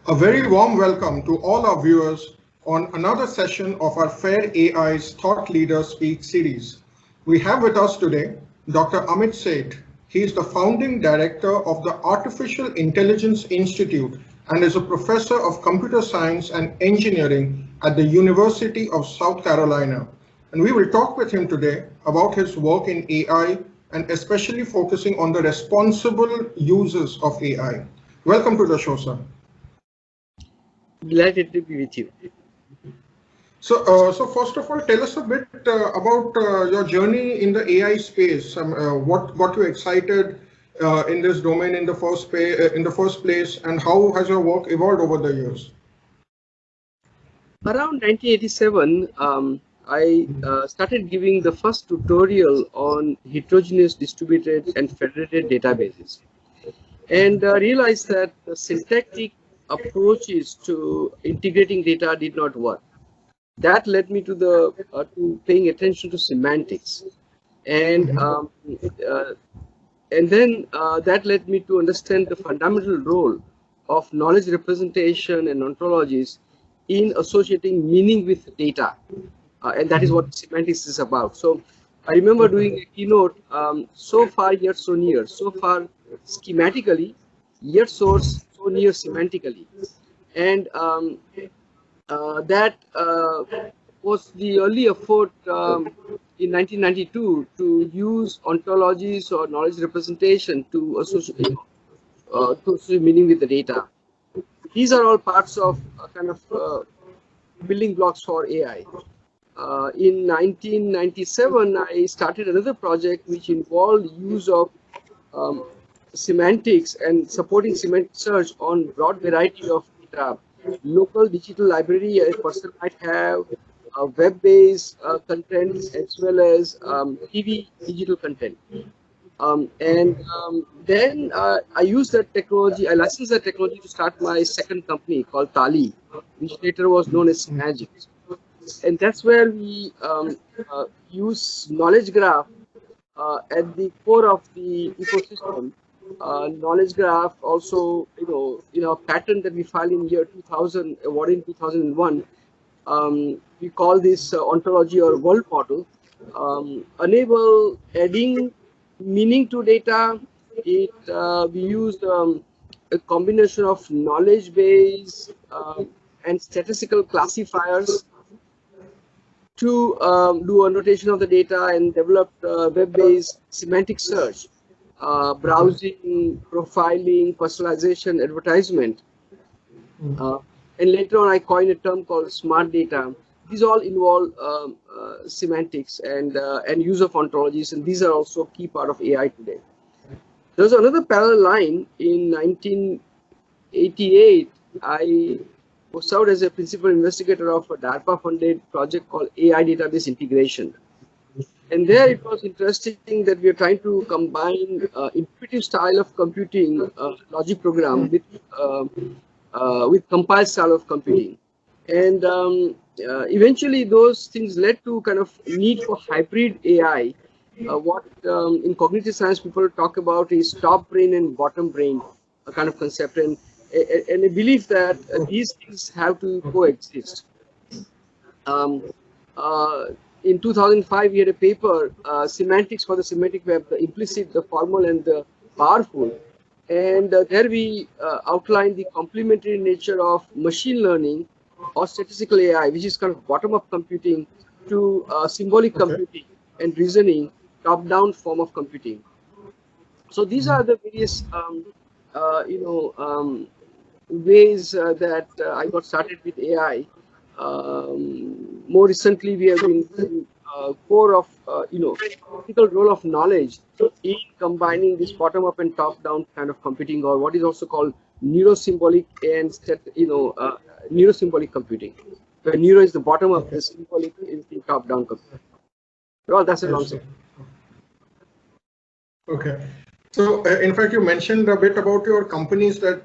A very warm welcome to all our viewers on another session of our Fair AI's Thought Leader Speak series. We have with us today Dr. Amit Sheth. He is the founding director of the Artificial Intelligence Institute and is a professor of computer science and engineering at the University of South Carolina. And we will talk with him today about his work in AI and especially focusing on the responsible uses of AI. Welcome to the show, sir. Delighted to be with you. So first of all, tell us a bit about your journey in the AI space. What got you excited in this domain in the first place, and how has your work evolved over the years? Around 1987, I started giving the first tutorial on heterogeneous distributed and federated databases, and realized that the syntactic approaches to integrating data did not work. That led me to paying attention to semantics, and then that led me to understand the fundamental role of knowledge representation and ontologies in associating meaning with data, and that is what semantics is about. So I remember doing a keynote, so far yet so near, so far schematically, yet source so near semantically, and that was the early effort in 1992 to use ontologies or knowledge representation to associate meaning with the data. These are all parts of kind of building blocks for AI. In 1997, I started another project which involved use of semantics and supporting semantic search on broad variety of data. Local digital library a person might have, web-based content as well as TV digital content. Then I used that technology, I licensed that technology to start my second company called Tali, which later was known as Magic. And that's where we use knowledge graph at the core of the ecosystem. Knowledge graph also, a patent that we filed in year 2000, awarded in 2001. We call this ontology or world model, enable adding meaning to data. We used a combination of knowledge base and statistical classifiers to do annotation of the data and develop web-based semantic search, browsing, profiling, personalization, advertisement. And later on, I coined a term called smart data. These all involve semantics and use of ontologies, and these are also a key part of AI today. There's another parallel line. In 1988, I was served as a principal investigator of a DARPA-funded project called AI database integration. And there it was interesting that we are trying to combine intuitive style of computing, logic program, with compiled style of computing. And eventually those things led to kind of need for hybrid AI. What in cognitive science people talk about is top brain and bottom brain kind of concept, and a belief that these things have to coexist. In 2005, we had a paper, Semantics for the Semantic Web, the implicit, the formal, and the powerful. And there we outlined the complementary nature of machine learning or statistical AI, which is kind of bottom-up computing, to symbolic computing and reasoning, top-down form of computing. So these are the various, ways that I got started with AI. More recently, we have been core of, critical role of knowledge in combining this bottom-up and top-down kind of computing, or what is also called neurosymbolic and neurosymbolic computing. Where neuro is the bottom-up, the symbolic is the top-down computing. Well, that's a long story. Okay. So, in fact, you mentioned a bit about your companies that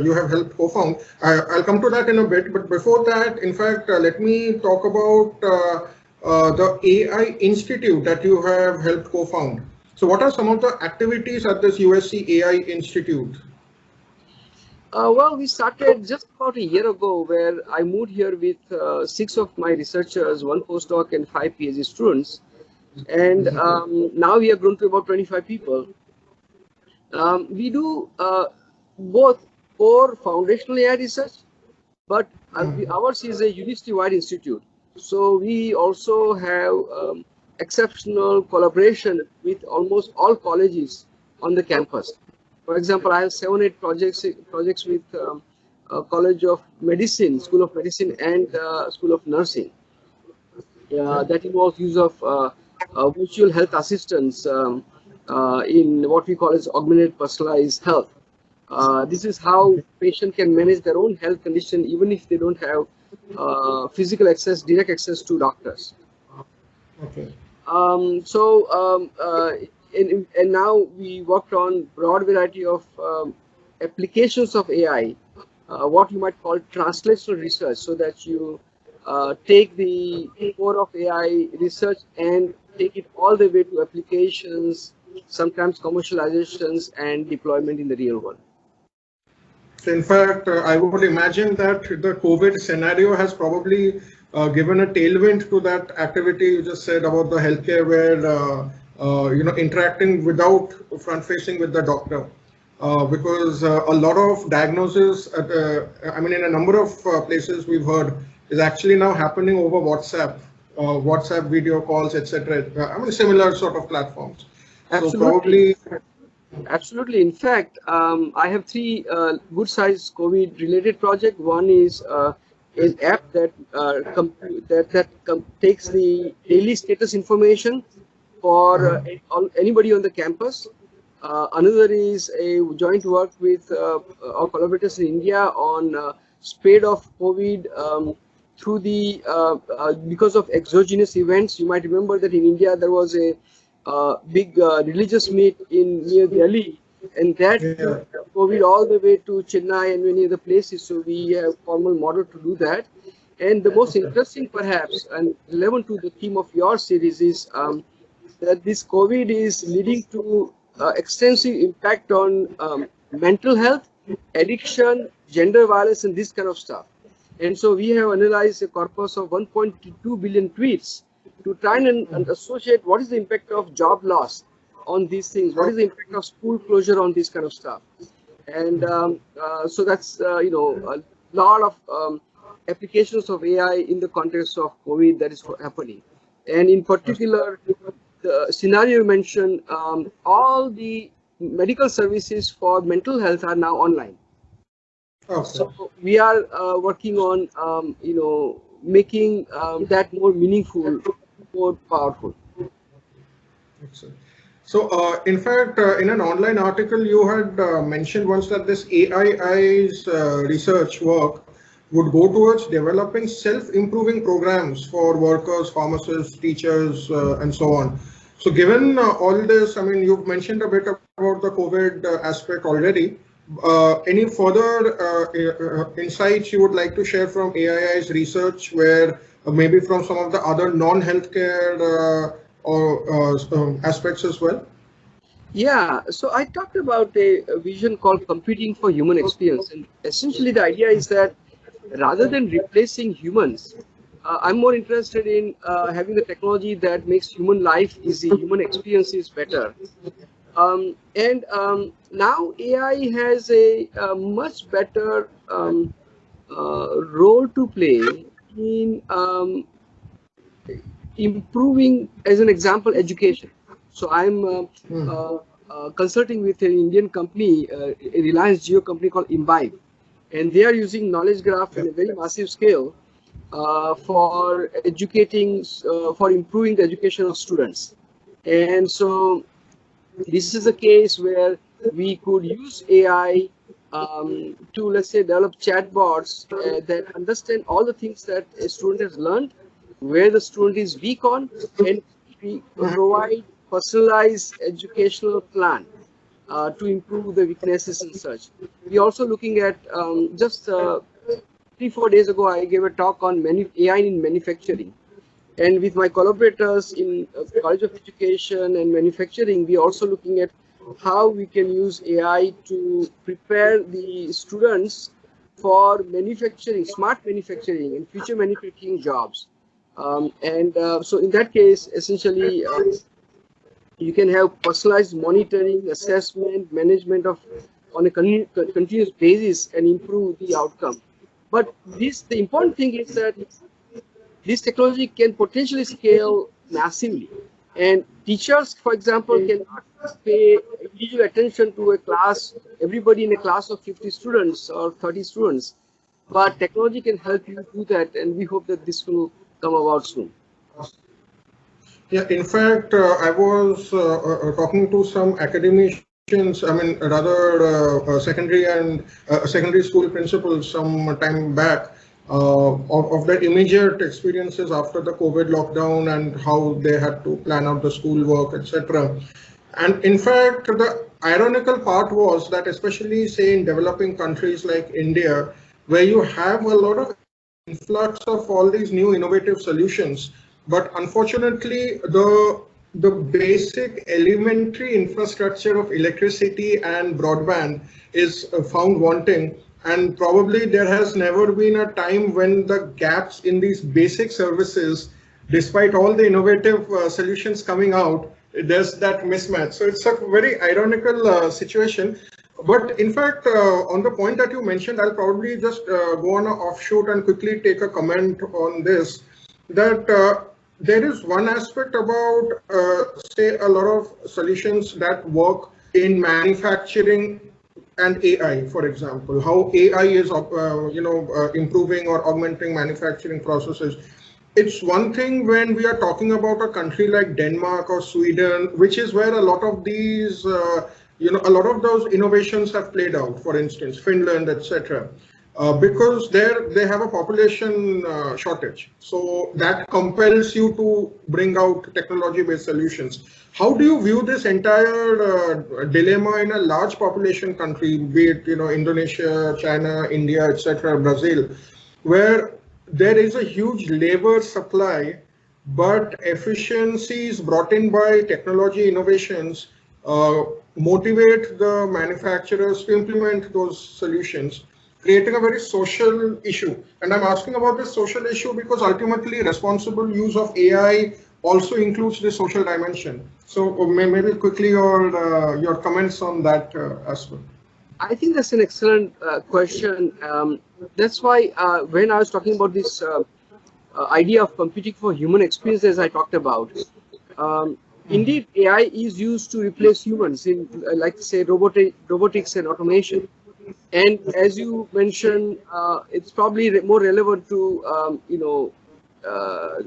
you have helped co-found. I'll come to that in a bit, but before that, in fact, let me talk about the AI Institute that you have helped co-found. So, what are some of the activities at this USC AI Institute? Well, we started just about a year ago, where I moved here with 6 of my researchers, 1 postdoc and 5 PhD students. And now we have grown to about 25 people. We do both core foundational AI research, but ours is a university-wide institute. So we also have exceptional collaboration with almost all colleges on the campus. For example, I have 7, 8 projects with College of Medicine, School of Medicine, and School of Nursing. That involves use of virtual health assistants in what we call as augmented personalized health. This is how patient can manage their own health condition even if they don't have physical access, direct access to doctors. Okay. And now we worked on broad variety of applications of AI, what you might call translational research, so that you take the core of AI research and take it all the way to applications, sometimes commercializations and deployment in the real world. So in fact, I would imagine that the COVID scenario has probably given a tailwind to that activity you just said about the healthcare, where interacting without front-facing with the doctor, because a lot of diagnosis, in a number of places we've heard, is actually now happening over WhatsApp video calls, etc. Similar sort of platforms. Absolutely. So probably. Absolutely. In fact, I have 3 good-sized COVID-related projects. One is an app that takes the daily status information for anybody on the campus. Another is a joint work with our collaborators in India on spread of COVID through the because of exogenous events. You might remember that in India there was a big religious meet near Delhi, and that COVID all the way to Chennai and many other places. So we have formal model to do that. And the most interesting, perhaps, and relevant to the theme of your series is that this COVID is leading to extensive impact on mental health, addiction, gender violence, and this kind of stuff. And so we have analyzed a corpus of 1.2 billion tweets to try and associate what is the impact of job loss on these things, what is the impact of school closure on this kind of stuff. And so that's, a lot of applications of AI in the context of COVID that is happening. And in particular, the scenario you mentioned, all the medical services for mental health are now online. Okay. So we are working on, making that more meaningful, more powerful. Excellent. So, in fact, in an online article, you had mentioned once that this AI's research work would go towards developing self-improving programs for workers, pharmacists, teachers, and so on. So, given all this, you've mentioned a bit about the COVID aspect already. Any further insights you would like to share from AI's research, where maybe from some of the other non-healthcare aspects as well? Yeah, so I talked about a vision called computing for human experience, and essentially the idea is that rather than replacing humans, I'm more interested in having the technology that makes human life easy, human experiences better. Now AI has a much better role to play in improving, as an example, education. So I'm consulting with an Indian company, a Reliance Jio company called Imbibe, and they are using knowledge graph in a very massive scale for educating, for improving the education of students. And so this is a case where we could use AI to, let's say, develop chatbots that understand all the things that a student has learned, where the student is weak on, and we provide personalized educational plan to improve the weaknesses and such. We're also looking at just 3-4 days ago, I gave a talk on AI in manufacturing. And with my collaborators in College of Education and Manufacturing, we're also looking at how we can use AI to prepare the students for manufacturing, smart manufacturing and future manufacturing jobs. So in that case, essentially, you can have personalized monitoring, assessment, management of on a continuous basis and improve the outcome. But the important thing is that this technology can potentially scale massively. And teachers, for example, cannot pay individual attention to a class, everybody in a class of 50 students or 30 students. But technology can help you do that, and we hope that this will come about soon. Yeah, in fact, I was talking to some academicians, I mean, rather secondary and secondary school principals some time back of their immediate experiences after the COVID lockdown and how they had to plan out the school work, etc. And in fact, the ironical part was that, especially say in developing countries like India, where you have a lot of influx of all these new innovative solutions, but unfortunately the basic elementary infrastructure of electricity and broadband is found wanting, and probably there has never been a time when the gaps in these basic services, despite all the innovative solutions coming out, there's that mismatch. So it's a very ironical situation. But in fact, on the point that you mentioned, I'll probably just go on an offshoot and quickly take a comment on this, that there is one aspect about, say, a lot of solutions that work in manufacturing and AI, for example, how AI is, improving or augmenting manufacturing processes. It's one thing when we are talking about a country like Denmark or Sweden, which is where a lot of these, a lot of those innovations have played out, for instance, Finland, etc. Because there they have a population shortage. So that compels you to bring out technology-based solutions. How do you view this entire dilemma in a large population country, be it Indonesia, China, India, etc., Brazil, where there is a huge labor supply, but efficiencies brought in by technology innovations motivate the manufacturers to implement those solutions, creating a very social issue. And I'm asking about this social issue because ultimately responsible use of AI also includes the social dimension. So maybe quickly your comments on that aspect. I think that's an excellent question. That's why when I was talking about this idea of computing for human experience, as I talked about, indeed AI is used to replace humans in, like say, robotics and automation. And as you mentioned, it's probably more relevant to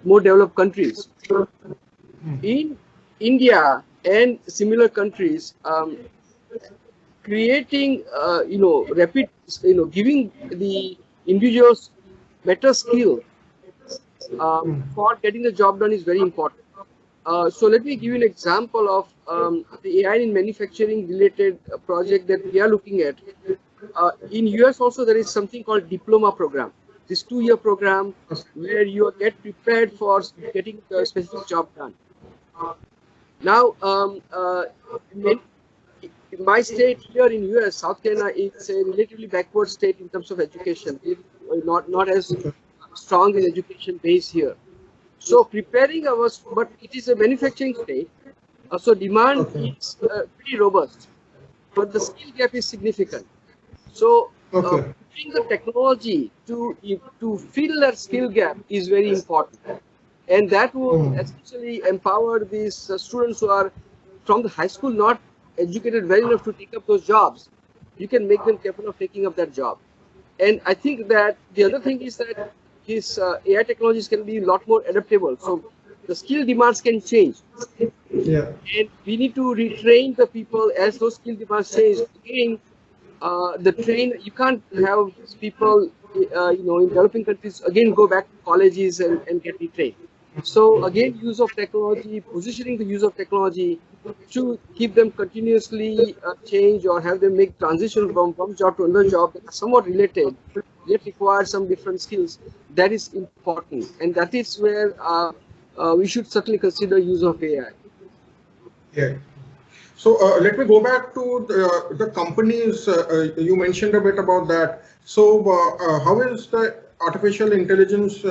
more developed countries. In India and similar countries, creating giving the individuals better skill for getting the job done is very important. So let me give you an example of the AI in manufacturing related project that we are looking at. In US also there is something called diploma program. This 2-year program where you get prepared for getting a specific job done. Now, in my state here in US, South Carolina is a relatively backward state in terms of education. Not as strong in education base here. So preparing but it is a manufacturing state. So demand is pretty robust, but the skill gap is significant. So putting the technology to fill that skill gap is very important, and that will essentially empower these students who are from the high school not educated well enough to take up those jobs. You can make them capable of taking up that job. And I think that the other thing is that these AI technologies can be a lot more adaptable. So the skill demands can change. Yeah. And we need to retrain the people as those skill demands change. Again, you can't have people, in developing countries, again, go back to colleges and get retrained. So again, use of technology, positioning the use of technology to keep them continuously change or have them make transition from one job to another job that are somewhat related, yet require some different skills. That is important, and that is where we should certainly consider use of AI. Yeah. So let me go back to the companies. You mentioned a bit about that. So how is the Artificial Intelligence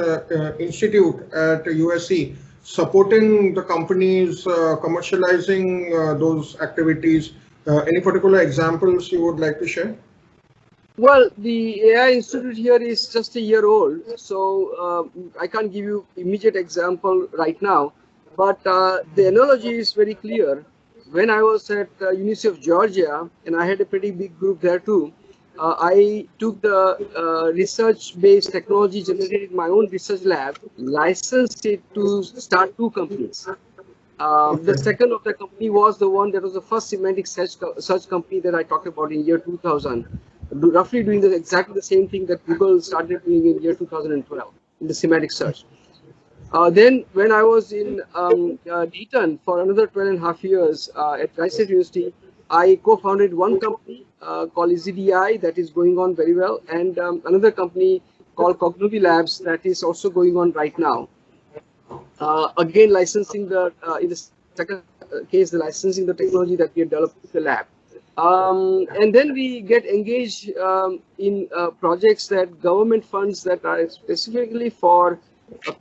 Institute at USC supporting the companies commercializing those activities? Any particular examples you would like to share? Well, the AI Institute here is just a year old, so I can't give you immediate example right now. But the analogy is very clear. When I was at University of Georgia, and I had a pretty big group there too, I took the research-based technology generated in my own research lab, licensed it to start two companies. The second of the company was the one that was the first semantic search company that I talked about in year 2000, roughly doing exactly the same thing that Google started doing in year 2012 in the semantic search. Then when I was in Dayton for another 12.5 years at Rice University, I co-founded one company called EasyDI that is going on very well, and another company called Cognovi Labs that is also going on right now. Again, licensing the in the second case, the licensing the technology that we have developed in the lab. And then we get engaged in projects that government funds that are specifically for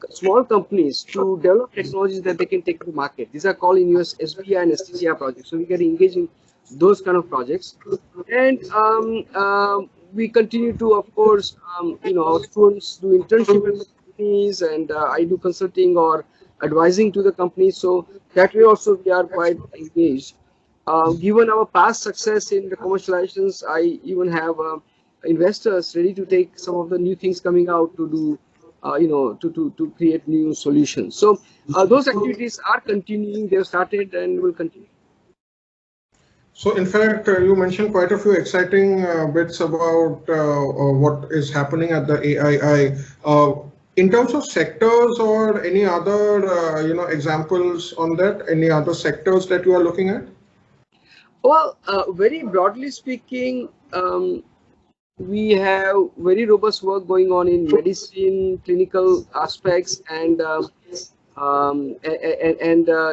small companies to develop technologies that they can take to market. These are called in US SBI and STGR projects. So we get engaged in those kind of projects, and we continue to, of course, our students do internship in the companies, and I do consulting or advising to the companies. So that way also we are quite engaged. Given our past success in the commercializations, I even have investors ready to take some of the new things coming out to do, to create new solutions. So those activities are continuing. They have started and will continue. So in fact, you mentioned quite a few exciting bits about what is happening at the AII. In terms of sectors or any other, examples on that, any other sectors that you are looking at? Well, very broadly speaking, we have very robust work going on in medicine, clinical aspects, and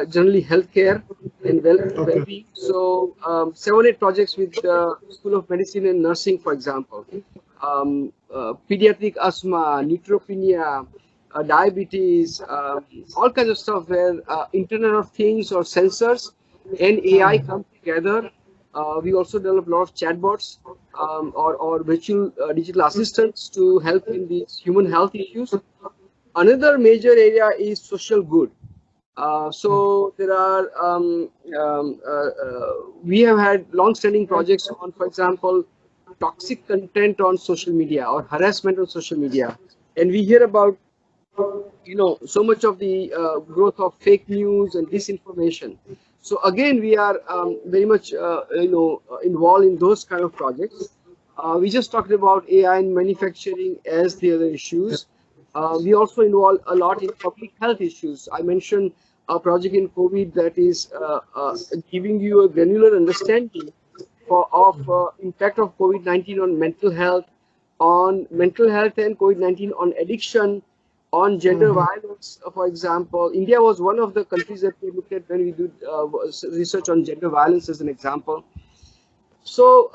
generally healthcare and well-being. So 7-8 projects with the School of Medicine and Nursing, for example, pediatric asthma, neutropenia, diabetes, all kinds of stuff where Internet of Things or sensors and AI come together. We also develop a lot of chatbots or virtual digital assistants to help in these human health issues. Another major area is social good. So there are, we have had long-standing projects on, for example, toxic content on social media or harassment on social media. And we hear about, so much of the growth of fake news and disinformation. So again, we are very much, involved in those kind of projects. We just talked about AI in manufacturing as the other issues. We also involve a lot in public health issues. I mentioned a project in COVID that is giving you a granular understanding of impact of COVID-19 on mental health and COVID-19 on addiction, on gender violence. For example, India was one of the countries that we looked at when we did research on gender violence as an example. So,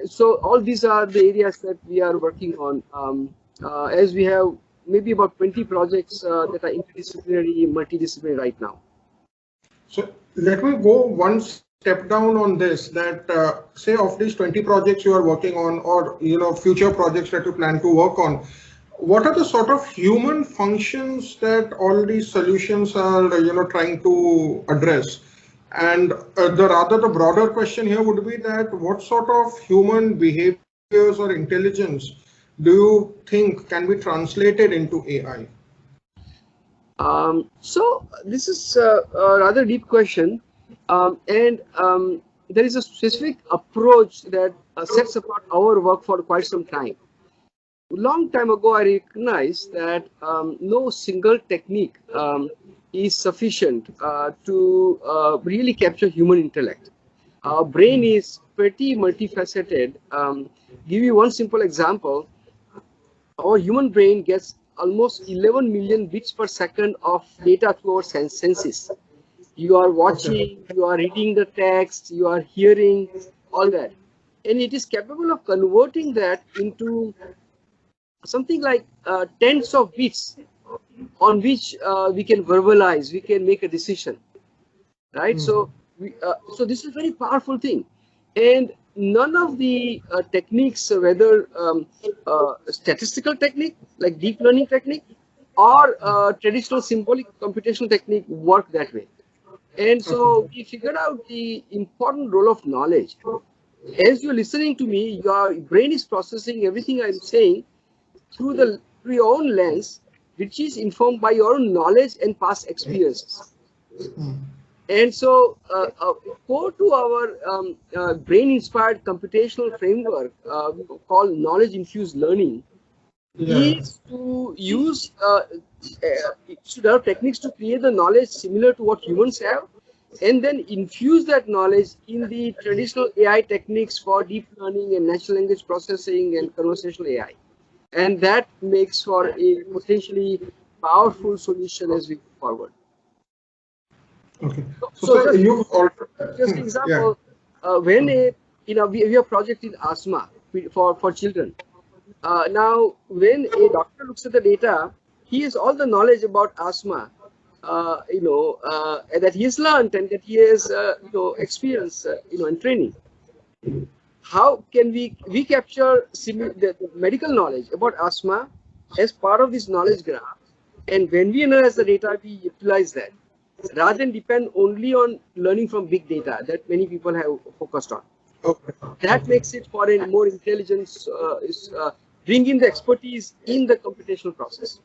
so all these are the areas that we are working on. As we have maybe about 20 projects that are interdisciplinary, multidisciplinary right now. So let me go one step down on this, that say of these 20 projects you are working on, or future projects that you plan to work on, what are the sort of human functions that all these solutions are trying to address? And the broader question here would be that what sort of human behaviors or intelligence do you think can be translated into AI? So this is a rather deep question, and there is a specific approach that sets apart our work for quite some time. A long time ago, I recognized that no single technique is sufficient to really capture human intellect. Our brain is pretty multifaceted. Give you one simple example. Our human brain gets almost 11 million bits per second of data through our senses. You are watching, you are reading the text, you are hearing, all that. And it is capable of converting that into something like tens of bits on which we can verbalize, we can make a decision, right? So, so this is a very powerful thing. And none of the techniques, whether statistical technique, like deep learning technique, or traditional symbolic computational technique work that way. And so we figured out the important role of knowledge. As you're listening to me, your brain is processing everything I'm saying through your own lens, which is informed by your own knowledge and past experiences. And so, core to our brain-inspired computational framework, called knowledge-infused learning, is to use to develop techniques to create the knowledge similar to what humans have, and then infuse that knowledge in the traditional AI techniques for deep learning and natural language processing and conversational AI. And that makes for a potentially powerful solution as we go forward. Okay. So sir, you've just example, when we have a project in asthma for children. Now, when a doctor looks at the data, he has all the knowledge about asthma, that he has learned and that he has, experience, and training. How can we capture the medical knowledge about asthma as part of this knowledge graph? And when we analyze the data, we utilize that rather than depend only on learning from big data that many people have focused on. That makes it for a more intelligence, bring in the expertise in the computational process.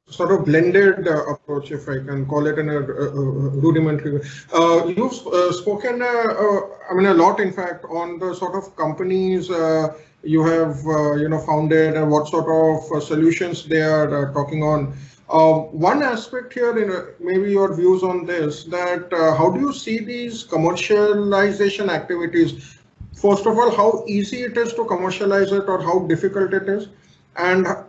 Sort of blended approach, if I can call it in a rudimentary way. You've spoken, a lot, in fact, on the sort of companies you have, founded and what sort of solutions they are talking on. One aspect here, maybe your views on this, that how do you see these commercialization activities? First of all, how easy it is to commercialize it or how difficult it is? And how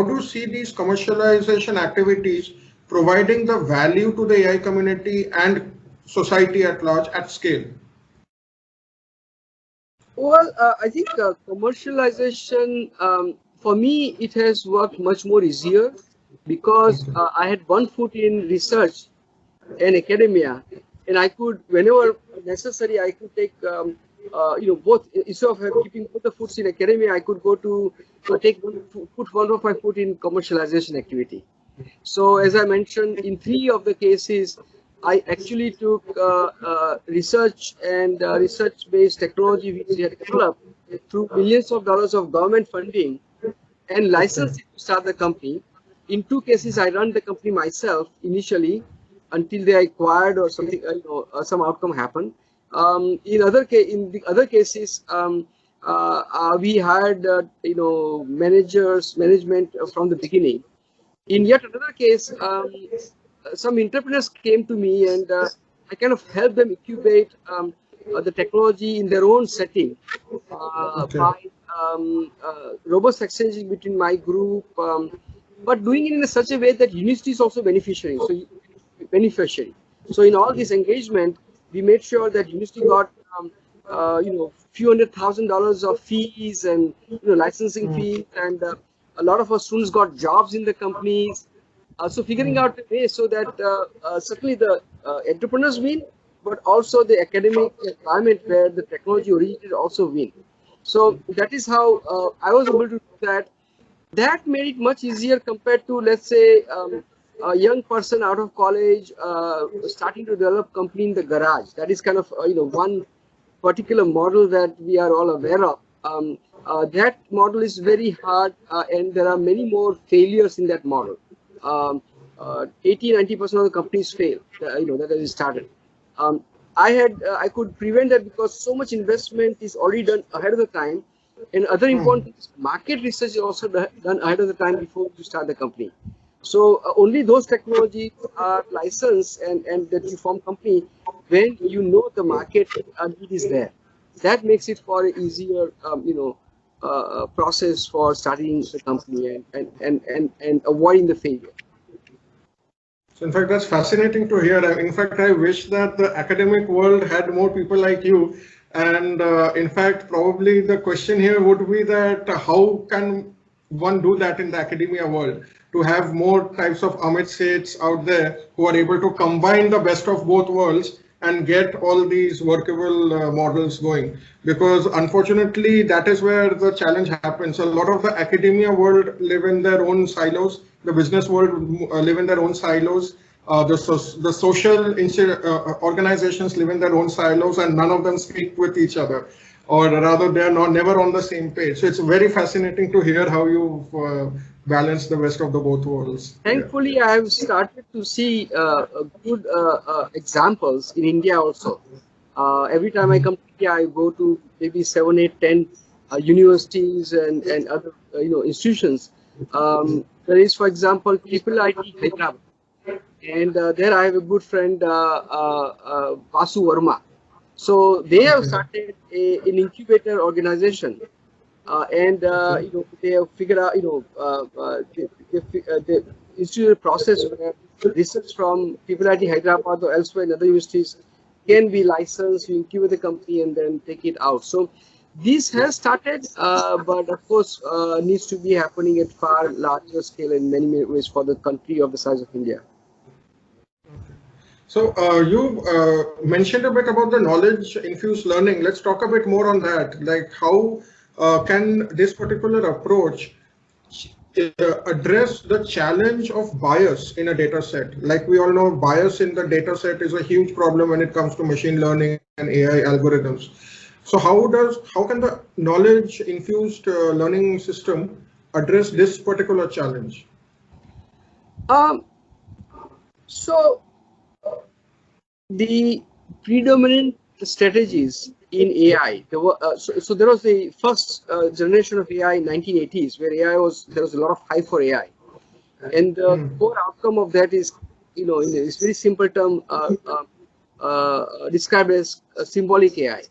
do you see these commercialization activities providing the value to the AI community and society at large at scale? Well, I think commercialization, for me, it has worked much more easier because I had one foot in research and academia, and I could, whenever necessary, I could take, both, instead of keeping both the foots in academia, I could go to put one of my foot in commercialization activity. So as I mentioned, in 3 of the cases, I actually took research and research-based technology which we had developed through millions of dollars of government funding and licensed it to start the company. In 2 cases, I ran the company myself initially until they acquired or something, some outcome happened. In the other cases, we had management from the beginning. In yet another case, some entrepreneurs came to me and I kind of helped them incubate the technology in their own setting by robust exchanging between my group, but doing it in such a way that university is also beneficiary. So in all this engagement, we made sure that university got few $100,000 of fees and licensing fees, and a lot of our students got jobs in the companies. So figuring out a way so that certainly the entrepreneurs win, but also the academic environment where the technology originated also win. So that is how I was able to do that. That made it much easier compared to, let's say, a young person out of college starting to develop company in the garage. That is kind of one particular model that we are all aware of. That model is very hard, and there are many more failures in that model. 80-90% of the companies fail. That is started. I could prevent that because so much investment is already done ahead of the time, and other important things, market research is also done ahead of the time before you start the company. So only those technologies are licensed and that you form company when you know the market need is there. That makes it for an easier process for starting the company and avoiding the failure. So in fact, that's fascinating to hear. In fact, I wish that the academic world had more people like you. And in fact, probably the question here would be that how can one do that in the academia world to have more types of Amit Seths out there who are able to combine the best of both worlds and get all these workable models going, because unfortunately that is where the challenge happens. A lot of the academia world live in their own silos, the business world live in their own silos, the social organizations live in their own silos, and none of them speak with each other, or rather they are not never on the same page. So it's very fascinating to hear how you've balanced the best of the both worlds. Thankfully, I have started to see good examples in India also. Every time I come to India, I go to maybe 7, 8, 10 universities and other institutions. There is, for example, IIIT Hyderabad, and there I have a good friend, Vasu Verma. So they have started an incubator organization, and they have figured out, they instituted a process where research from IIIT Hyderabad or elsewhere in other universities can be licensed, you incubate the company and then take it out. So this has started, but of course needs to be happening at far larger scale in many, many ways for the country of the size of India. So you mentioned a bit about the knowledge infused learning. Let's talk a bit more on that. Like how can this particular approach address the challenge of bias in a data set? Like we all know, bias in the data set is a huge problem when it comes to machine learning and AI algorithms. So how can the knowledge infused learning system address this particular challenge? So the predominant strategies in AI, so there was the first generation of AI in 1980s, where there was a lot of hype for AI, and the core outcome of that is, in this very simple term, described as symbolic AI,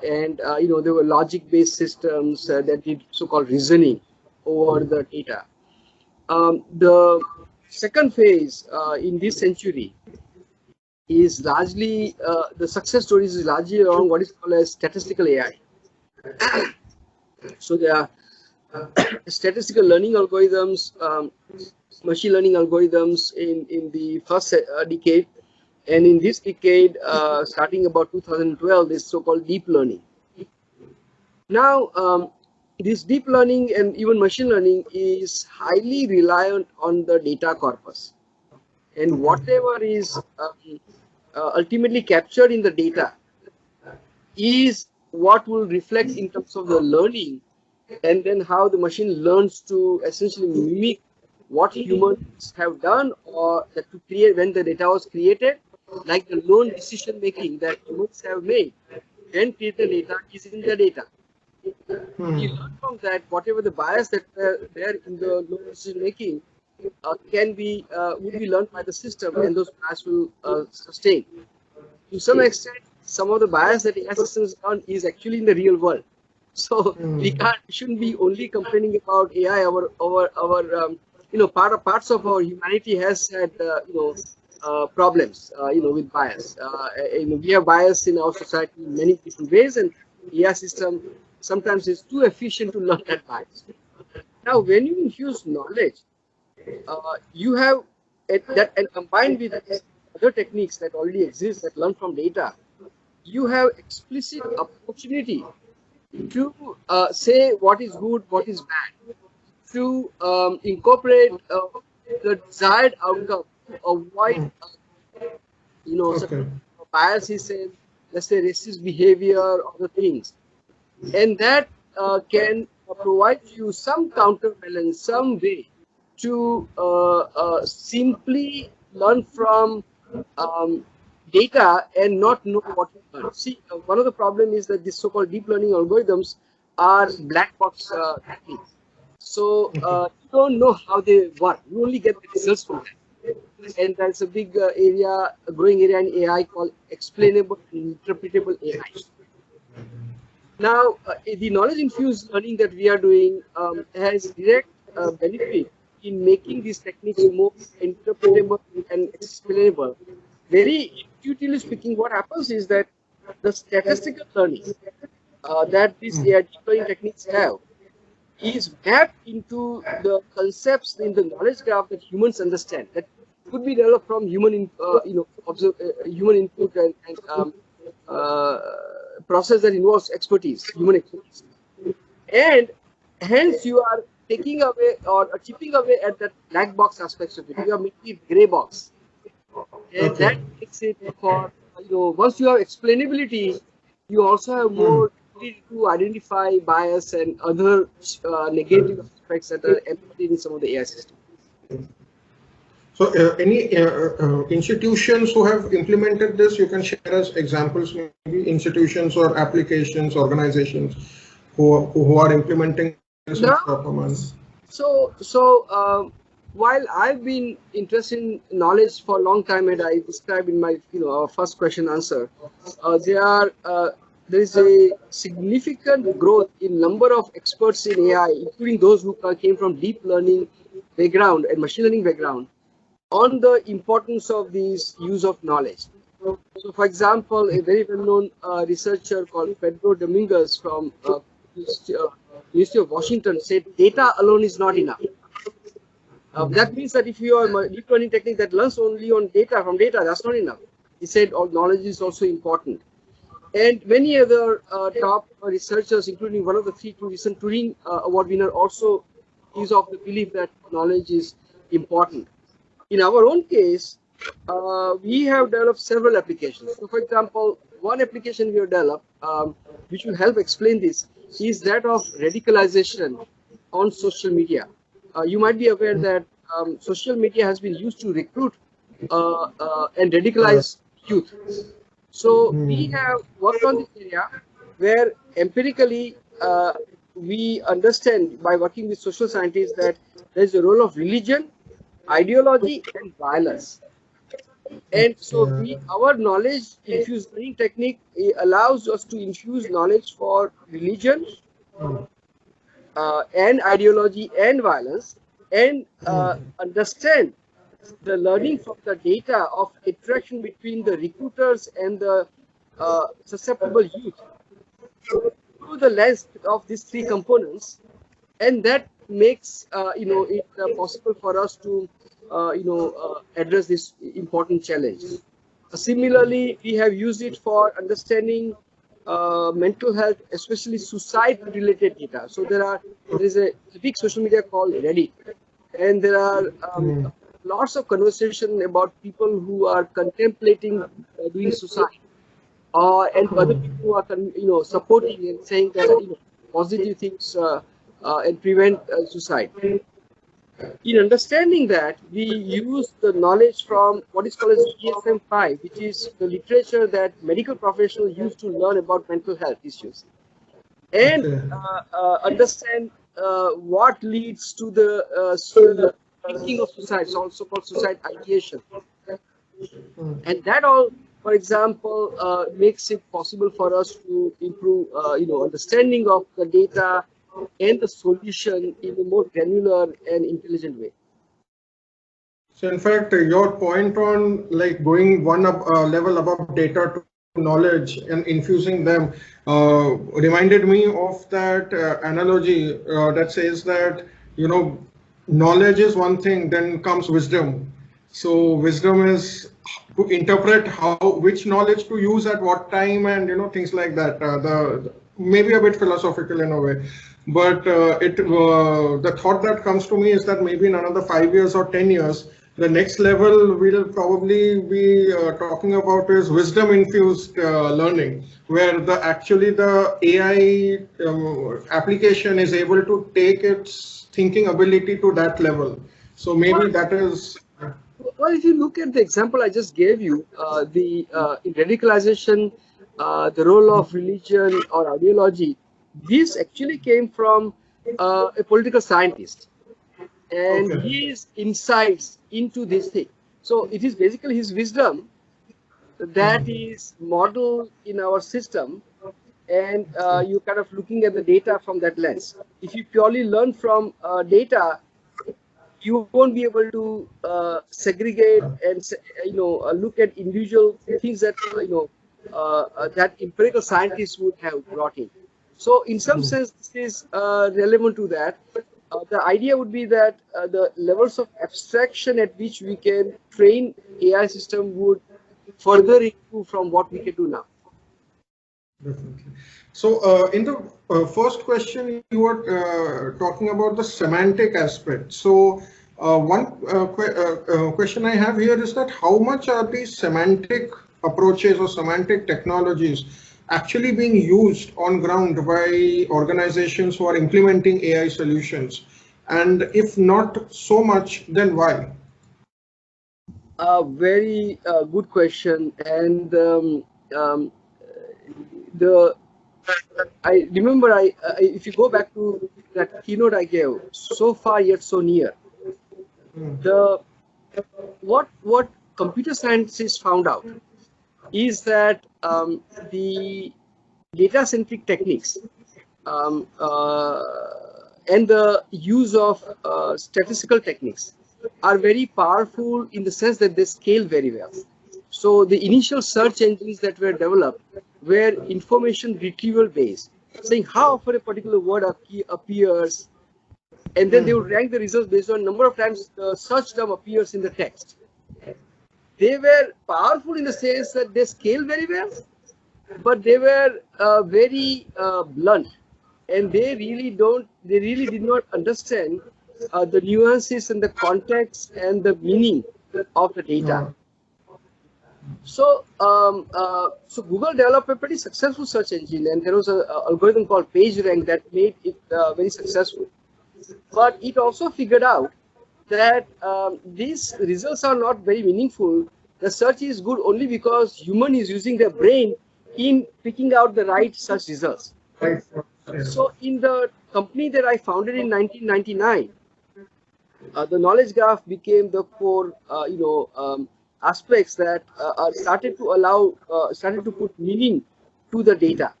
and there were logic-based systems that did so-called reasoning over the data. The second phase in this century is largely, the success stories is largely around what is called as statistical AI. So there are statistical learning algorithms, machine learning algorithms in the first decade, and in this decade, starting about 2012, is so-called deep learning. Now, this deep learning and even machine learning is highly reliant on the data corpus, and whatever is ultimately captured in the data is what will reflect in terms of the learning, and then how the machine learns to essentially mimic what humans have done, or that to create when the data was created, like the loan decision making that humans have made and create the data is in the data. You learn from that whatever the bias that there in the loan decision making would be learned by the system, and those bias will sustain. To some extent, some of the bias that AI systems learn is actually in the real world. So we shouldn't be only complaining about AI. Parts of our humanity has had problems with bias. We have bias in our society in many different ways, and AI system sometimes is too efficient to learn that bias. Now, when you infuse knowledge, you have that, and combined with other techniques that already exist that learn from data, you have explicit opportunity to say what is good, what is bad, to incorporate the desired outcome, avoid certain biases and, let's say, racist behavior or other things, and that can provide you some counterbalance, some way to simply learn from data and not know what you learn. See, one of the problems is that these so-called deep learning algorithms are black box techniques. So you don't know how they work. You only get the results from them. And there's a big area, a growing area in AI called explainable and interpretable AI. Now, the knowledge-infused learning that we are doing has direct benefit in making these techniques more interpretable and and explainable. Very intuitively speaking, what happens is that the statistical learning that these AI deep learning techniques have is mapped into the concepts in the knowledge graph that humans understand, that could be developed from human human input and process that involves expertise, human expertise. And hence you are taking away or chipping away at that black box aspects of it. You are making it gray box, and that makes it for, once you have explainability, you also have more ability to identify bias and other negative aspects that are embedded in some of the AI systems. So any institutions who have implemented this, you can share us examples, maybe institutions or applications, organizations who are implementing this in proper manner. So while I've been interested in knowledge for a long time, and I described in my first question answer, there is a significant growth in number of experts in AI, including those who came from deep learning background and machine learning background, on the importance of these use of knowledge. So, for example, a very well-known researcher called Pedro Dominguez from University of Washington said, data alone is not enough. That means that if you are a deep learning technique that learns only on data, from data, that's not enough. He said all knowledge is also important. And many other top researchers, including one of the two recent Turing Award winner, also is of the belief that knowledge is important. In our own case, we have developed several applications. So, for example, one application we have developed, which will help explain this, is that of radicalization on social media. You might be aware that social media has been used to recruit and radicalize youth. So we have worked on this area where empirically we understand by working with social scientists that there is a role of religion, ideology, and violence. And so our knowledge infused learning technique allows us to infuse knowledge for religion and ideology and violence, and understand the learning from the data of interaction between the recruiters and the susceptible youth through the lens of these three components, and that makes it possible for us to address this important challenge. Similarly, we have used it for understanding mental health, especially suicide-related data. So there is a big social media called Reddit, and there are lots of conversation about people who are contemplating doing suicide, and other people who are supporting and saying that positive things and prevent suicide. In understanding that, we use the knowledge from what is called as DSM-5, which is the literature that medical professionals use to learn about mental health issues, and understand what leads to the thinking of suicide. It's also called suicide ideation, and that all, for example, makes it possible for us to improve, understanding of the data and the solution in a more granular and intelligent way. So in fact, your point on like going one level above data to knowledge and infusing them reminded me of that analogy that says that, knowledge is one thing, then comes wisdom. So wisdom is to interpret which knowledge to use at what time, and things like that. Maybe a bit philosophical in a way. But the thought that comes to me is that maybe in another 5 years or 10 years, the next level we'll probably be talking about is wisdom-infused learning, where the AI application is able to take its thinking ability to that level. So maybe that is. Well, if you look at the example I just gave you, in radicalization, the role of religion or ideology, this actually came from a political scientist, and his insights into this thing. So it is basically his wisdom that is modeled in our system, and you kind of looking at the data from that lens. If you purely learn from data, you won't be able to segregate and look at individual things that that empirical scientists would have brought in. So in some sense, this is relevant to that. The idea would be that the levels of abstraction at which we can train AI system would further improve from what we can do now. Definitely. So in the first question, you were talking about the semantic aspect. So one question I have here is that how much are these semantic approaches or semantic technologies actually being used on ground by organizations who are implementing AI solutions? And if not so much, then why? Very good question. And I remember if you go back to that keynote I gave, so far yet so near. What computer scientists found out is that the data-centric techniques and the use of statistical techniques are very powerful in the sense that they scale very well. So the initial search engines that were developed were information retrieval based, saying how often a particular word appears, and then they would rank the results based on number of times the search term appears in the text. They were powerful in the sense that they scale very well, but they were very blunt, and they really did not understand the nuances and the context and the meaning of the data. So, so Google developed a pretty successful search engine, and there was an algorithm called PageRank that made it very successful. But it also figured out that these results are not very meaningful. The search is good only because human is using their brain in picking out the right search results. So in the company that I founded in 1999, the knowledge graph became the core, aspects that started to put meaning to the data.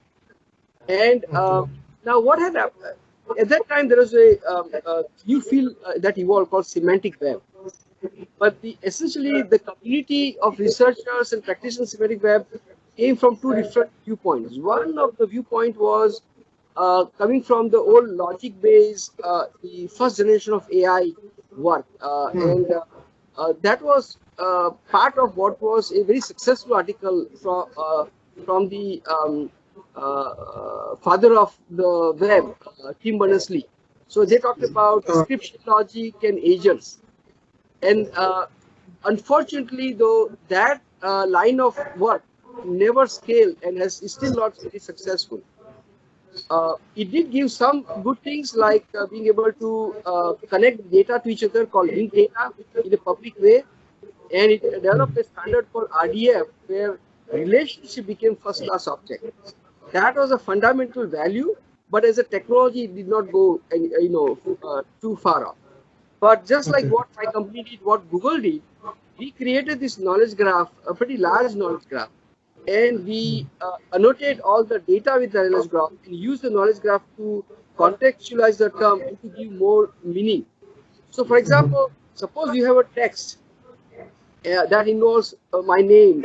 And now what had happened? At that time, there was a new field that evolved called semantic web. But essentially, the community of researchers and practitioners of semantic web came from two different viewpoints. One of the viewpoint was coming from the old logic-based, the first generation of AI work, and that was part of what was a very successful article from the father of the web, Tim Berners-Lee. So they talked about description logic and agents. And unfortunately, though, that line of work never scaled and is still not very successful. It did give some good things like being able to connect data to each other called linked data in a public way. And it developed a standard called RDF where relationship became first-class object. That was a fundamental value, but as a technology, it did not go too far off. But just like what my company did, what Google did, we created this knowledge graph, a pretty large knowledge graph, and we annotate all the data with the knowledge graph and use the knowledge graph to contextualize the term and to give more meaning. So, for example, suppose you have a text that involves my name,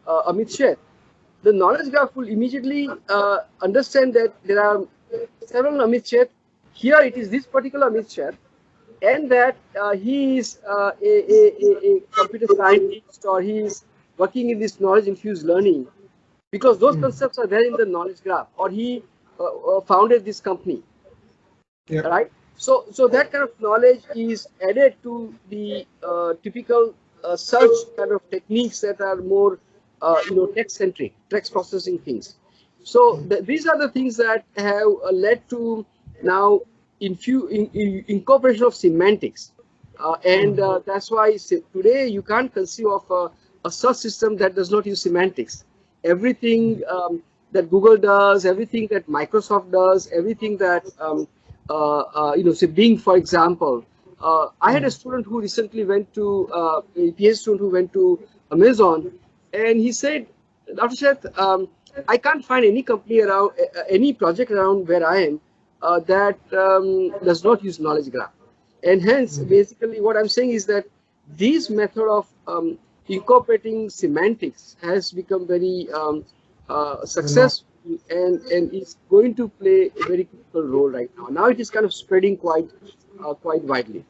Amit Sheth. The knowledge graph will immediately understand that there are several Amit Sheth. Here it is this particular Amit Sheth, and that he is a computer scientist, or he is working in this knowledge-infused learning, because those concepts are there in the knowledge graph, or he founded this company, right? So that kind of knowledge is added to the typical search kind of techniques that are more, text-centric, text processing things. So these are the things that have led to now incorporation of semantics, and that's why today you can't conceive of a search system that does not use semantics. Everything that Google does, everything that Microsoft does, everything that say Bing, for example. I had a student who recently went to a PhD student who went to Amazon, and he said, Dr. Sheth, I can't find any company around, any project around where I am that does not use knowledge graph. And hence, basically, what I'm saying is that this method of incorporating semantics has become very successful and is going to play a very critical role right now. Now it is kind of spreading quite widely.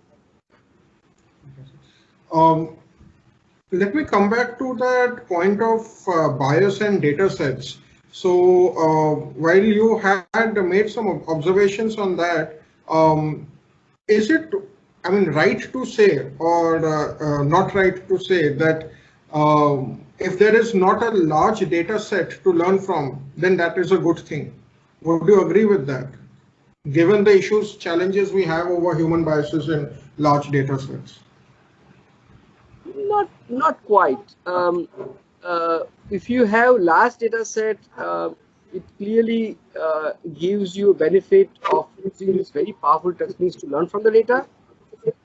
Let me come back to that point of bias and data sets. So while you had made some observations on that, is it, I mean, right to say or not right to say that if there is not a large data set to learn from, then that is a good thing? Would you agree with that, given the issues, challenges we have over human biases in large data sets? Not quite. If you have large data set, it clearly gives you a benefit of using these very powerful techniques to learn from the data.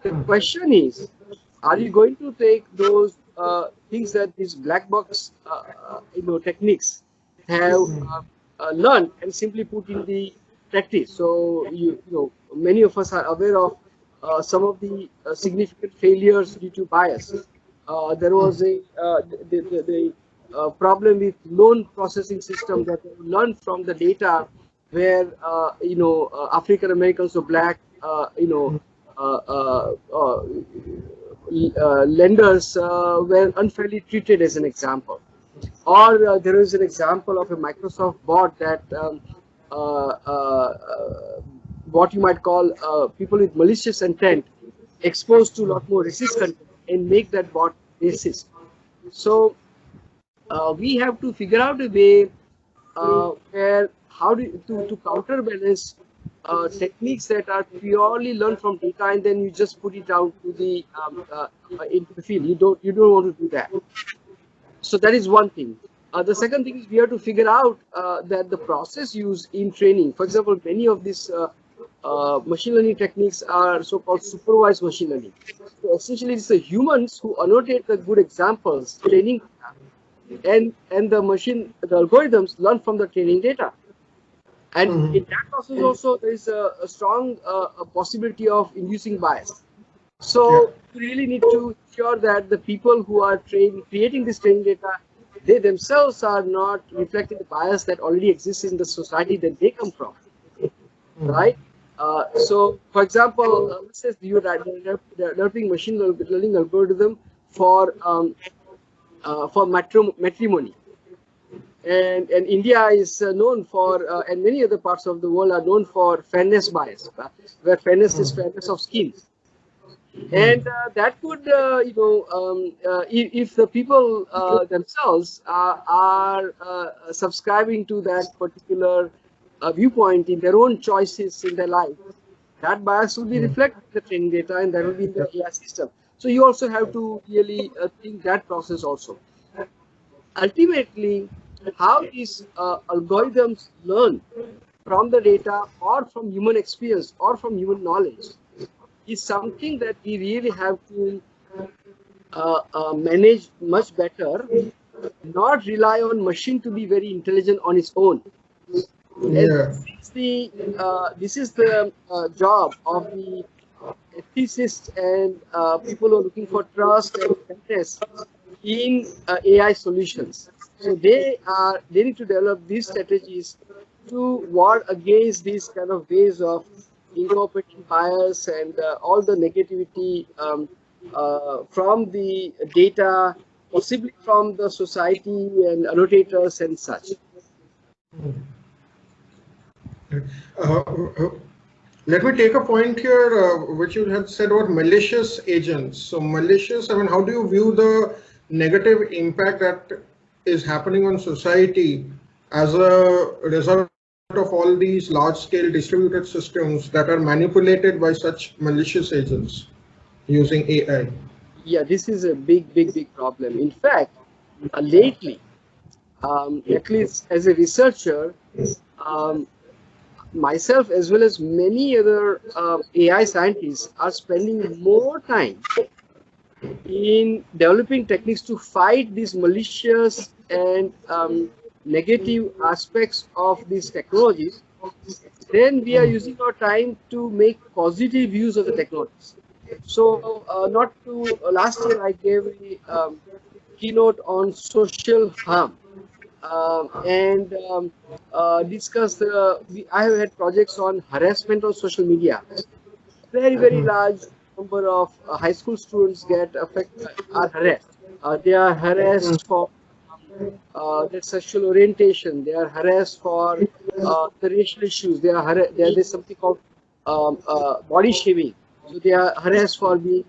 The question is, are you going to take those things that these black box techniques have learned and simply put in the practice? So many of us are aware of some of the significant failures due to bias. There was the problem with loan processing system that learned from the data where African Americans or black lenders were unfairly treated, as an example. Or there is an example of a Microsoft bot that what you might call people with malicious intent exposed to a lot more racist content and make that bot racist. So we have to figure out a way where to counterbalance techniques that are purely learned from data and then you just put it out to the into the field. You don't want to do that. So that is one thing. The second thing is we have to figure out that the process used in training, for example, many of these machine learning techniques are so-called supervised machine learning. So essentially, it's the humans who annotate the good examples, training, and the algorithms learn from the training data. And in that process also, there is a strong possibility of inducing bias. So you really need to ensure that the people who are creating this training data, they themselves are not reflecting the bias that already exists in the society that they come from, right? So, for example, let's say you are developing machine learning algorithm for matrimony, and India is known for, and many other parts of the world are known for fairness bias, where fairness is fairness of skins. And that could, if the people themselves are subscribing to that particular viewpoint in their own choices in their life, that bias will be reflected in the training data and that will be in the AI system. So you also have to really think that process also. Ultimately, how these algorithms learn from the data or from human experience or from human knowledge is something that we really have to manage much better, not rely on machine to be very intelligent on its own. Yeah. This is the job of the ethicists and people who are looking for trust and fairness in AI solutions. So they need to develop these strategies to ward against these kind of ways of incorporating bias and all the negativity from the data, possibly from the society and annotators and such. Let me take a point here, which you had said about malicious agents. So malicious, I mean, how do you view the negative impact that is happening on society as a result of all these large-scale distributed systems that are manipulated by such malicious agents using AI? Yeah, this is a big problem. In fact, lately, at least as a researcher, myself as well as many other AI scientists are spending more time in developing techniques to fight these malicious and negative aspects of these technologies, then we are using our time to make positive use of the technologies. So, not to last year I gave a keynote on social harm, and discussed. I have had projects on harassment on social media. Very large number of high school students get are harassed. They are harassed for their sexual orientation. They are harassed for the racial issues. There's something called body shaming. So they are harassed for being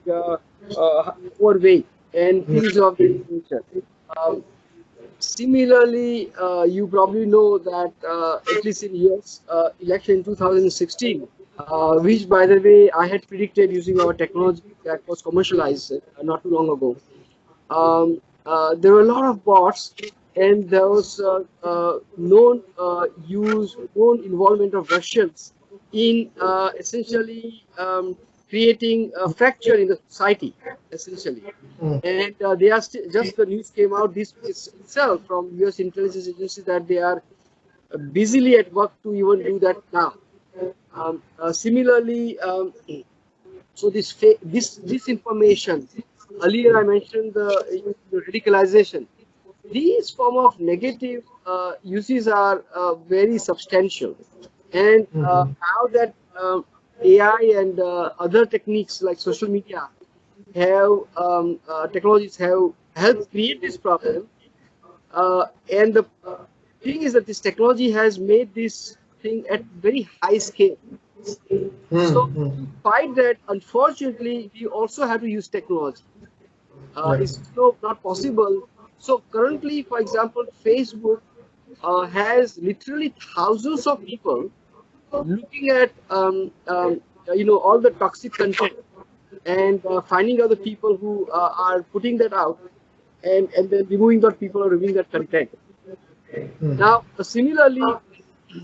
overweight and things of this nature. Um, Similarly, you probably know that at least in US election in 2016, which by the way I had predicted using our technology that was commercialized not too long ago. There were a lot of bots, and there was known involvement of Russians in essentially creating a fracture in the society, essentially. And they are just the news came out this itself from U.S. intelligence agencies that they are busily at work to even do that now. Similarly, so this information. Earlier, I mentioned the radicalization. These form of negative uses are very substantial, and how that AI and other techniques like social media have technologies have helped create this problem. And the thing is that this technology has made this thing at very high scale. So to fight that, unfortunately, we also have to use technology. It's not possible. So currently, for example, Facebook has literally thousands of people looking at all the toxic content and finding out the people who are putting that out, and then removing that people or removing that content. Now, similarly,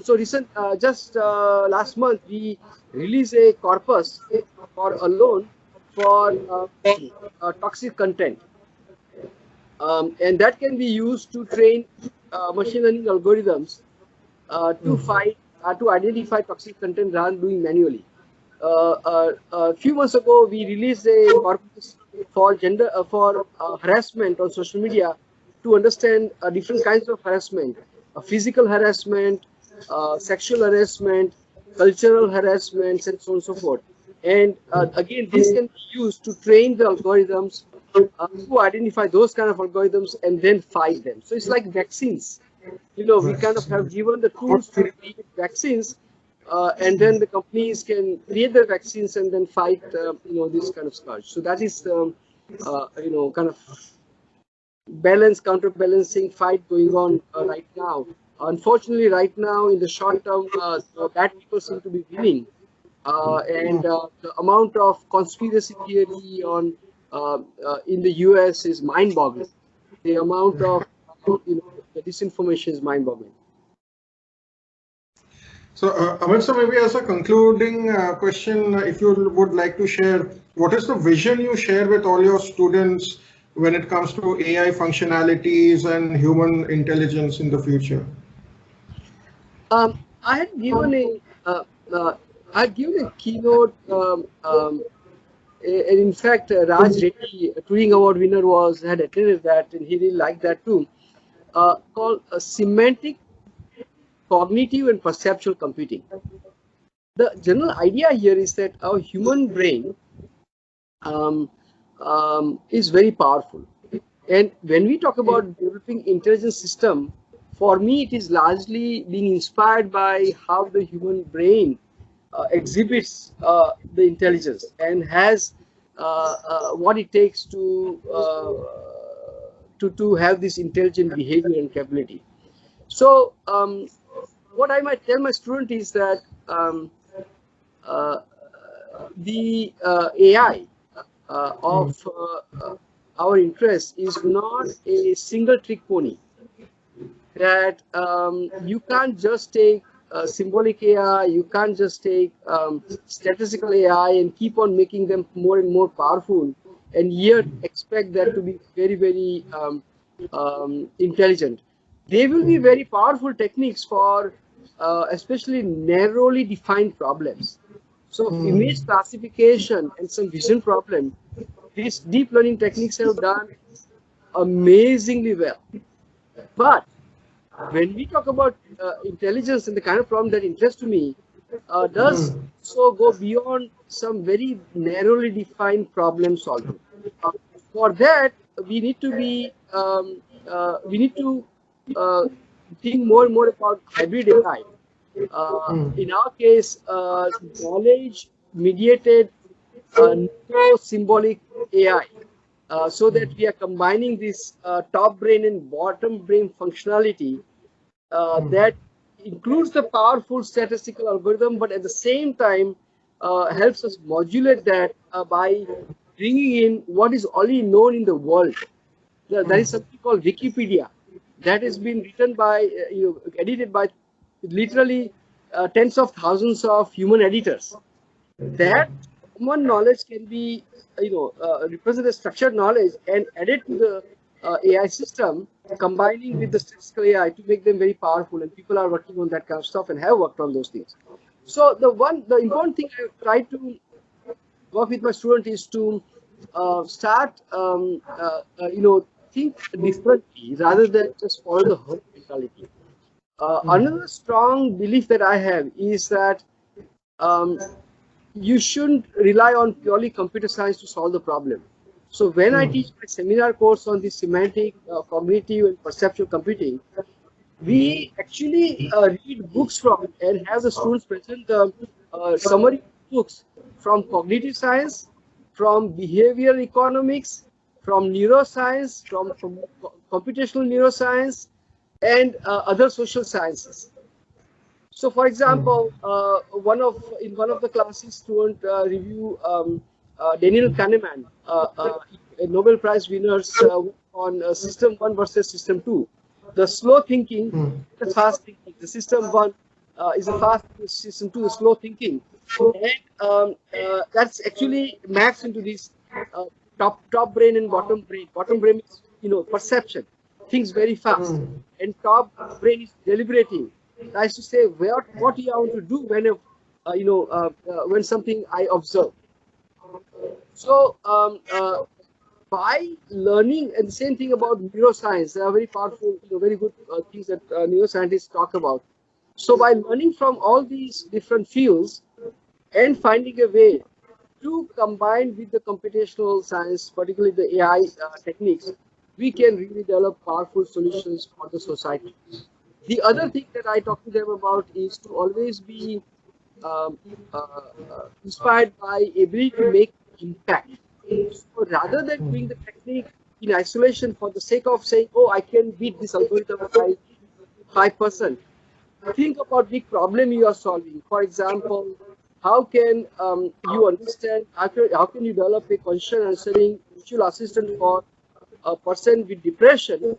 so just last month we released a corpus for a loan for toxic content, and that can be used to train machine learning algorithms to identify toxic content rather than doing manually. A few months ago, we released a corpus for harassment on social media to understand different kinds of harassment: physical harassment, sexual harassment, cultural harassments, and so on and so forth. And again, this can be used to train the algorithms to identify those kind of algorithms and then fight them. So it's like vaccines. We kind of have given the tools to create vaccines, and then the companies can create the vaccines and then fight, this kind of scourge. So that is the, kind of counterbalancing fight going on right now. Unfortunately, right now in the short term, bad people seem to be winning, and the amount of conspiracy theory on in the US is mind-boggling. The amount of the disinformation is mind-boggling. So, Amit, so maybe as a concluding question, if you would like to share, what is the vision you share with all your students when it comes to AI functionalities and human intelligence in the future? I had given a keynote, and in fact, Raj Reddy, a Turing Award winner, had attended that, and he really liked that too. Called semantic, cognitive, and perceptual computing. The general idea here is that our human brain is very powerful, and when we talk about developing intelligent system, for me it is largely being inspired by how the human brain exhibits the intelligence and has what it takes to have this intelligent behavior and capability. So what I might tell my student is that the AI of our interest is not a single trick pony. That you can't just take symbolic AI, you can't just take statistical AI and keep on making them more and more powerful, and yet expect that to be very intelligent. They will be very powerful techniques for especially narrowly defined problems. So image classification and some vision problem, these deep learning techniques have done amazingly well. But when we talk about intelligence and the kind of problem that interests to me, does so go beyond some very narrowly defined problem solving. For that, we need to be think more and more about hybrid AI. In our case, knowledge mediated symbolic AI. So that we are combining this top brain and bottom brain functionality that includes the powerful statistical algorithm, but at the same time helps us modulate that by bringing in what is already known in the world. There is something called Wikipedia that has been written by, edited by literally tens of thousands of human editors. That common knowledge can be, represent as structured knowledge and added to the AI system, combining with the statistical AI to make them very powerful. And people are working on that kind of stuff and have worked on those things. So the important thing I try to work with my student is to start, think differently rather than just follow the herd mentality. Another strong belief that I have is that you shouldn't rely on purely computer science to solve the problem. So when I teach my seminar course on the semantic, cognitive, and perceptual computing, we actually read books from and have the students present summary books from cognitive science, from behavioral economics, from neuroscience, from computational neuroscience, and other social sciences. So, for example, in one of the classes, student review Daniel Kahneman, a Nobel Prize winners on System 1 versus System 2. The slow thinking, the fast thinking. The System 1 is a fast, System 2 is slow thinking. And that's actually maps into this top brain and bottom brain. Bottom brain is, perception, thinks very fast, and top brain is deliberating. I used to say what you want to do when something I observe. So by learning, and the same thing about neuroscience, there are very powerful, very good things that neuroscientists talk about. So by learning from all these different fields and finding a way to combine with the computational science, particularly the AI techniques, we can really develop powerful solutions for the society. The other thing that I talk to them about is to always be inspired by ability to make impact. So rather than doing the technique in isolation for the sake of saying, oh, I can beat this algorithm by 5%, think about the problem you are solving. For example, how can you understand, how can you develop a question answering virtual assistant for a person with depression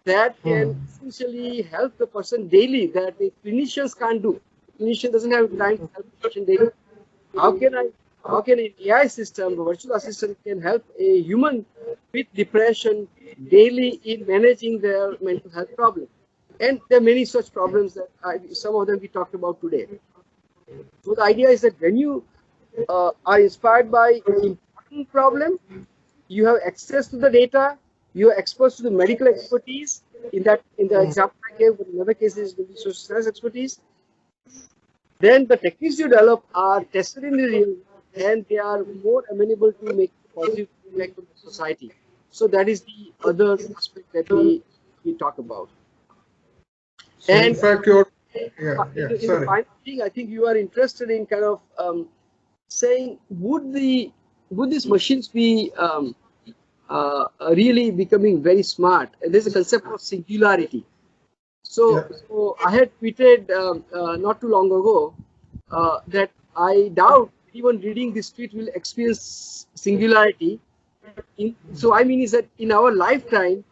that can essentially help the person daily that the clinicians can't do. Clinician doesn't have time to help the patient daily. How can an AI system, a virtual assistant, can help a human with depression daily in managing their mental health problem? And there are many such problems that some of them we talked about today. So the idea is that when you are inspired by an important problem, you have access to the data, you are exposed to the medical expertise. In the example I gave, but in other cases, will be social science expertise. Then the techniques you develop are tested in the real, and they are more amenable to make positive impact on the society. So that is the other aspect that we talk about. So and in fact, the final thing, I think you are interested in kind of saying, would these machines be really becoming very smart? And there's a concept of singularity. So I had tweeted not too long ago that I doubt even reading this tweet will experience singularity. So I mean is that in our lifetime,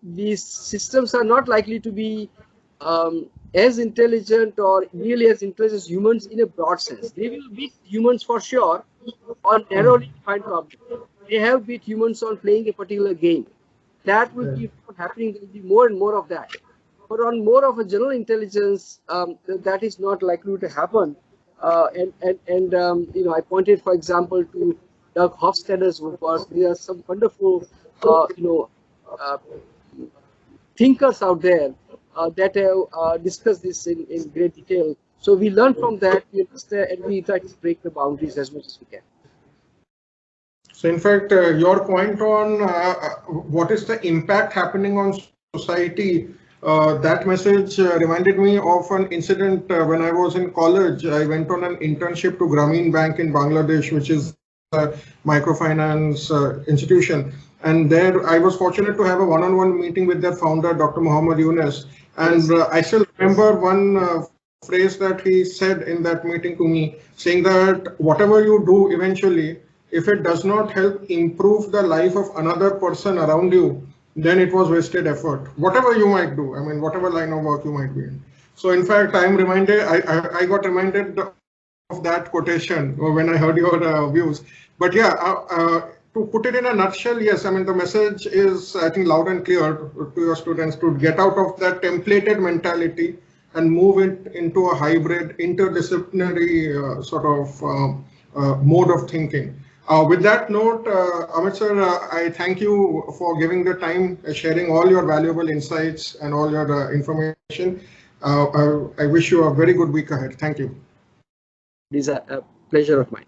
these systems are not likely to be as intelligent or really as intelligent as humans in a broad sense. They will beat humans for sure on narrowly defined problems. They have beat humans on playing a particular game. That will keep on happening. There will be more and more of that. But on more of a general intelligence, that is not likely to happen. I pointed, for example, to Doug Hofstadter's work. There are some wonderful, uh, thinkers out there that have discussed this in great detail. So we learn from that, we understand, and we try to break the boundaries as much as we can. So in fact, your point on what is the impact happening on society, that message reminded me of an incident when I was in college. I went on an internship to Grameen Bank in Bangladesh, which is a microfinance institution. And there I was fortunate to have a one-on-one meeting with their founder, Dr. Muhammad Yunus. And I still remember one phrase that he said in that meeting to me, saying that whatever you do eventually, if it does not help improve the life of another person around you, then it was wasted effort. Whatever you might do, I mean, whatever line of work you might be in. So in fact, I got reminded of that quotation when I heard your views. But yeah, to put it in a nutshell, yes, I mean, the message is, I think, loud and clear to your students to get out of that templated mentality and move it into a hybrid, interdisciplinary sort of mode of thinking. With that note, Amit sir, I thank you for giving the time, sharing all your valuable insights and all your information. I wish you a very good week ahead. Thank you. It is a pleasure of mine.